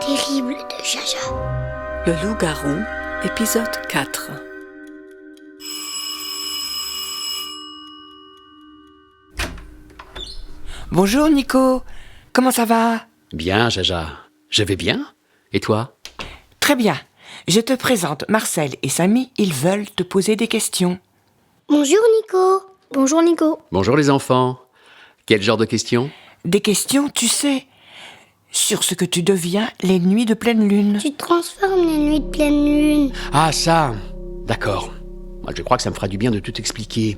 terrible de Jaja. Le loup-garou, épisode 4. Bonjour Nico, comment ça va? Bien, Jaja. Je vais bien. Et toi? Très bien. Je te présente Marcel et Samy, ils veulent te poser des questions. Bonjour Nico. Bonjour Nico. Bonjour les enfants. Quel genre de questions? Des questions, tu sais, sur ce que tu deviens les nuits de pleine lune. Tu te transformes les nuits de pleine lune. Ah, ça. D'accord. Moi, je crois que ça me fera du bien de tout expliquer.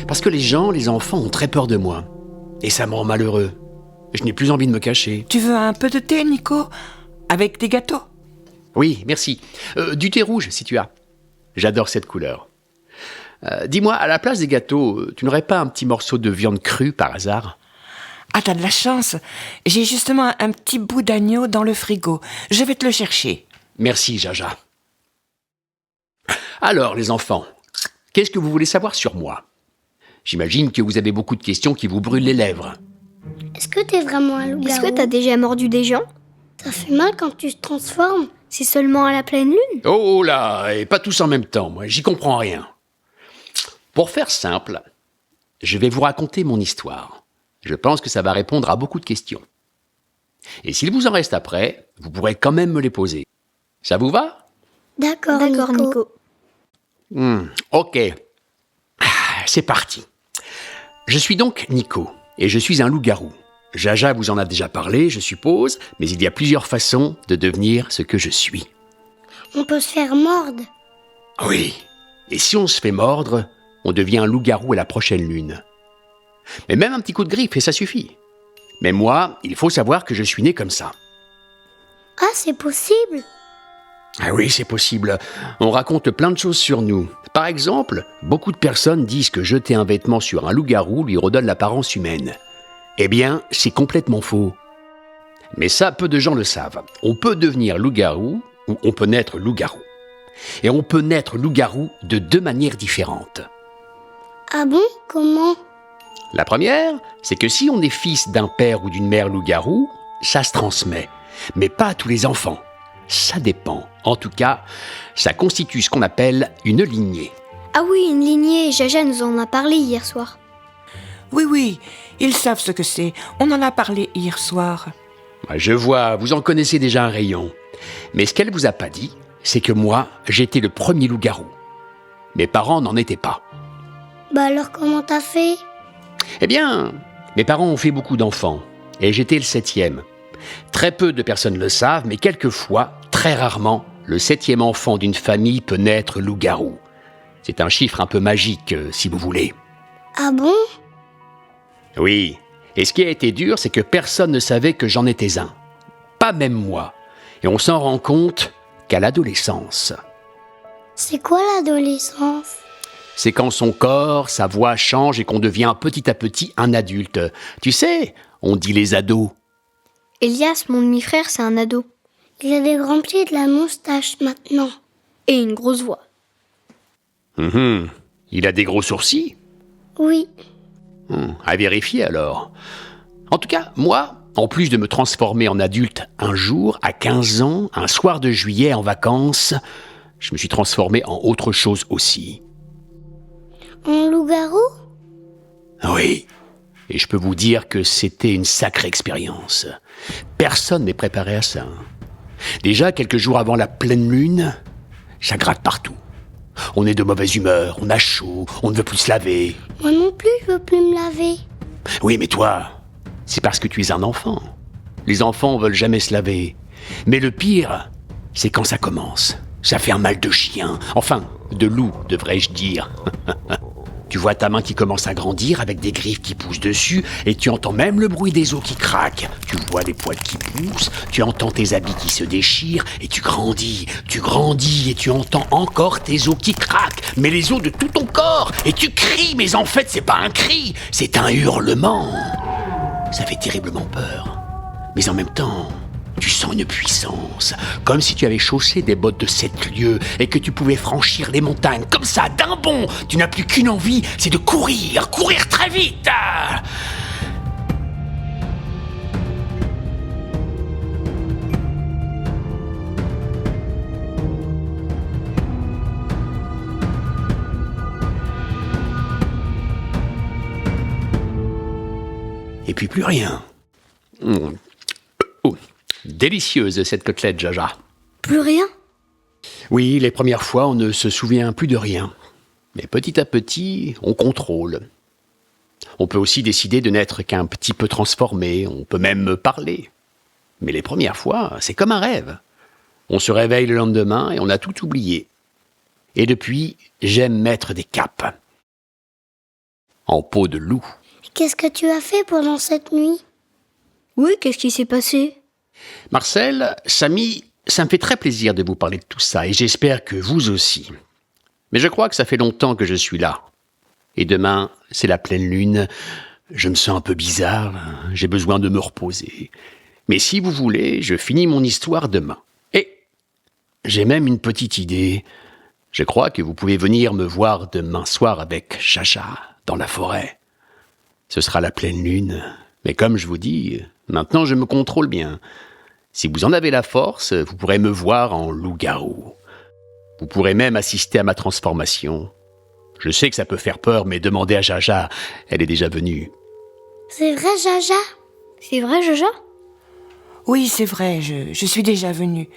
Parce que les enfants ont très peur de moi. Et ça me rend malheureux. Je n'ai plus envie de me cacher. Tu veux un peu de thé, Nico? Avec des gâteaux? Oui, merci. Du thé rouge, si tu as. J'adore cette couleur. Dis-moi, à la place des gâteaux, tu n'aurais pas un petit morceau de viande crue par hasard? Ah, t'as de la chance. J'ai justement un petit bout d'agneau dans le frigo. Je vais te le chercher. Merci, Jaja. Alors, les enfants, qu'est-ce que vous voulez savoir sur moi? J'imagine que vous avez beaucoup de questions qui vous brûlent les lèvres. Est-ce que t'es vraiment un loup-garou? Est-ce que t'as déjà mordu des gens? Ça fait mal quand tu te transformes. C'est seulement à la pleine lune? Oh là, et pas tous en même temps, moi, j'y comprends rien. Pour faire simple, je vais vous raconter mon histoire. Je pense que ça va répondre à beaucoup de questions. Et s'il vous en reste après, vous pourrez quand même me les poser. Ça vous va? D'accord, Nico. Ok. C'est parti. Je suis donc Nico, et je suis un loup-garou. Jaja vous en a déjà parlé, je suppose, mais il y a plusieurs façons de devenir ce que je suis. On peut se faire mordre. Oui, et si on se fait mordre, on devient un loup-garou à la prochaine lune. Mais même un petit coup de griffe, et ça suffit. Mais moi, il faut savoir que je suis né comme ça. Ah, c'est possible. Ah oui, c'est possible. On raconte plein de choses sur nous. Par exemple, beaucoup de personnes disent que jeter un vêtement sur un loup-garou lui redonne l'apparence humaine. Eh bien, c'est complètement faux. Mais ça, peu de gens le savent. On peut devenir loup-garou ou on peut naître loup-garou. Et on peut naître loup-garou de deux manières différentes. Ah bon? Comment? La première, c'est que si on est fils d'un père ou d'une mère loup-garou, ça se transmet. Mais pas à tous les enfants. Ça dépend. En tout cas, ça constitue ce qu'on appelle une lignée. Ah oui, une lignée, Jaja nous en a parlé hier soir. Oui, ils savent ce que c'est. On en a parlé hier soir. Je vois, vous en connaissez déjà un rayon. Mais ce qu'elle vous a pas dit, c'est que moi, j'étais le premier loup-garou. Mes parents n'en étaient pas. Bah alors comment t'as fait? Eh bien, mes parents ont fait beaucoup d'enfants, et j'étais le 7e. Très peu de personnes le savent, mais quelquefois, très rarement, le 7e enfant d'une famille peut naître loup-garou. C'est un chiffre un peu magique, si vous voulez. Ah bon? Oui, et ce qui a été dur, c'est que personne ne savait que j'en étais un. Pas même moi. Et on s'en rend compte qu'à l'adolescence. C'est quoi l'adolescence? C'est quand son corps, sa voix change et qu'on devient petit à petit un adulte. Tu sais, on dit les ados. Elias, mon demi-frère, c'est un ado. Il a des grands pieds et de la moustache maintenant. Et une grosse voix. Il a des gros sourcils? Oui. À vérifier alors. En tout cas, moi, en plus de me transformer en adulte un jour, à 15 ans, un soir de juillet en vacances, je me suis transformé en autre chose aussi. En loup-garou? Oui, et je peux vous dire que c'était une sacrée expérience. Personne n'est préparé à ça. Déjà, quelques jours avant la pleine lune, ça gratte partout. On est de mauvaise humeur, on a chaud, on ne veut plus se laver. Moi non plus, je veux plus me laver. Oui, mais toi, c'est parce que tu es un enfant. Les enfants veulent jamais se laver. Mais le pire, c'est quand ça commence. Ça fait un mal de chien. Enfin, de loup, devrais-je dire. Tu vois ta main qui commence à grandir avec des griffes qui poussent dessus et tu entends même le bruit des os qui craquent. Tu vois les poils qui poussent, tu entends tes habits qui se déchirent et tu grandis et tu entends encore tes os qui craquent, mais les os de tout ton corps. Et tu cries, mais en fait c'est pas un cri, c'est un hurlement. Ça fait terriblement peur. Mais en même temps, tu sens une puissance, comme si tu avais chaussé des bottes de 7 lieues et que tu pouvais franchir les montagnes comme ça, d'un bond. Tu n'as plus qu'une envie, c'est de courir très vite. Et puis plus rien. Oh, délicieuse cette côtelette, Jaja. Plus rien? Oui, les premières fois, on ne se souvient plus de rien. Mais petit à petit, on contrôle. On peut aussi décider de n'être qu'un petit peu transformé, on peut même parler. Mais les premières fois, c'est comme un rêve. On se réveille le lendemain et on a tout oublié. Et depuis, j'aime mettre des capes. En peau de loup. Qu'est-ce que tu as fait pendant cette nuit? Oui, qu'est-ce qui s'est passé? Marcel, Samy, ça me fait très plaisir de vous parler de tout ça et j'espère que vous aussi. Mais je crois que ça fait longtemps que je suis là. Et demain, c'est la pleine lune. Je me sens un peu bizarre, j'ai besoin de me reposer. Mais si vous voulez, je finis mon histoire demain. Et j'ai même une petite idée. Je crois que vous pouvez venir me voir demain soir avec Jaja dans la forêt. Ce sera la pleine lune. Mais comme je vous dis, maintenant je me contrôle bien. Si vous en avez la force, vous pourrez me voir en loup-garou. Vous pourrez même assister à ma transformation. Je sais que ça peut faire peur, mais demandez à Jaja, elle est déjà venue. C'est vrai, Jaja? C'est vrai, Jaja? Oui, c'est vrai, je suis déjà venue.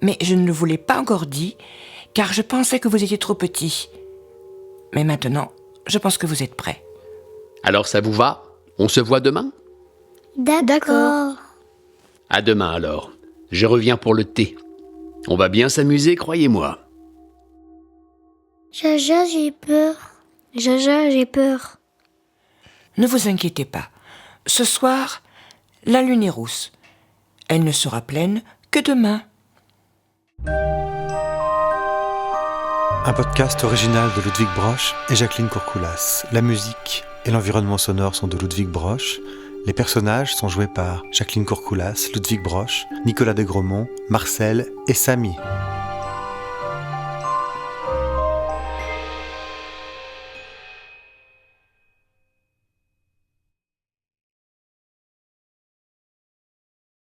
Mais je ne vous l'ai pas encore dit, car je pensais que vous étiez trop petit. Mais maintenant, je pense que vous êtes prêts. Alors ça vous va? On se voit demain? D'accord. À demain alors. Je reviens pour le thé. On va bien s'amuser, croyez-moi. Jaja, j'ai peur. Jaja, j'ai peur. Ne vous inquiétez pas. Ce soir, la lune est rousse. Elle ne sera pleine que demain. Un podcast original de Ludwig Broch et Jacqueline Courcoulas. La musique et l'environnement sonore sont de Ludwig Broch. Les personnages sont joués par Jacqueline Courcoulas, Ludwig Broch, Nicolas Degremont, Marcel et Samy.